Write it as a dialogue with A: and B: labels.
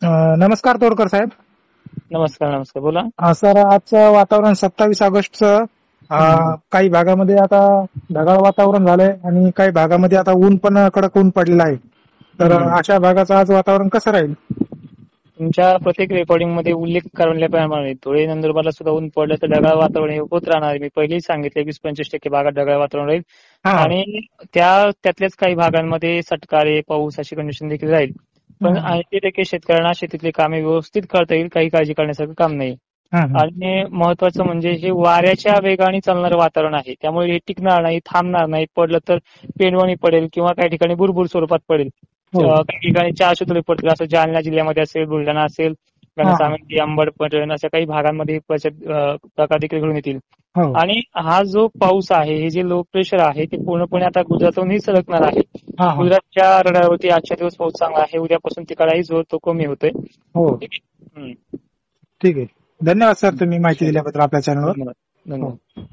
A: नमस्कार तोडकर साहेब.
B: नमस्कार नमस्कार बोला.
A: सर, आजचं वातावरण 27 ऑगस्टचं काही भागामध्ये आता ढगाळ वातावरण झालंय आणि काही भागामध्ये आता ऊन पण कडक ऊन पडलेलं आहे. तर अशा भागाचं आज वातावरण कसं राहील?
B: तुमच्या प्रत्येक रेकॉर्डिंग मध्ये उल्लेख करण्याप्रमाणे धुळे नंदुरबारला सुद्धा ऊन पडलं तर ढगाळ वातावरण हे होत राहणार. मी पहिलेही सांगितले 20-25% भागात ढगाळ वातावरण राहील आणि त्यातल्याच काही भागांमध्ये सटकारे पाऊस अशी कंडिशन देखील राहील. पण 80% शेतकऱ्यांना शेतीतली कामे व्यवस्थित करता येईल, काही काळजी करण्यासारखं काम नाही. आणि महत्वाचं म्हणजे हे वाऱ्याच्या वेगाने चालणारं वातावरण आहे, त्यामुळे हे टिकणार नाही, थांबणार नाही. पडलं तर पेनवणी पडेल किंवा काही ठिकाणी बुरबुर स्वरूपात पडेल. काही ठिकाणी 4 सुतळे पडतील, असं जालना जिल्ह्यामध्ये असेल, बुलढाणा असेल, घनसावंगी, अंबड, पैठण अशा काही भागांमध्ये प्रकार देखील घडून येतील. आणि हा जो पाऊस आहे, हे जे लो प्रेशर आहे ते पूर्णपणे आता गुजरातहूनही सरकणार आहे. गुजरातच्या रडारवरती आजच्या दिवस पाऊस चांगला आहे, उद्यापासून तिकडे जो तो कमी होतोय.
A: ठीक आहे. धन्यवाद सर, तुम्ही माहिती दिल्याबद्दल आपल्या चॅनलवर.
B: धन्यवाद.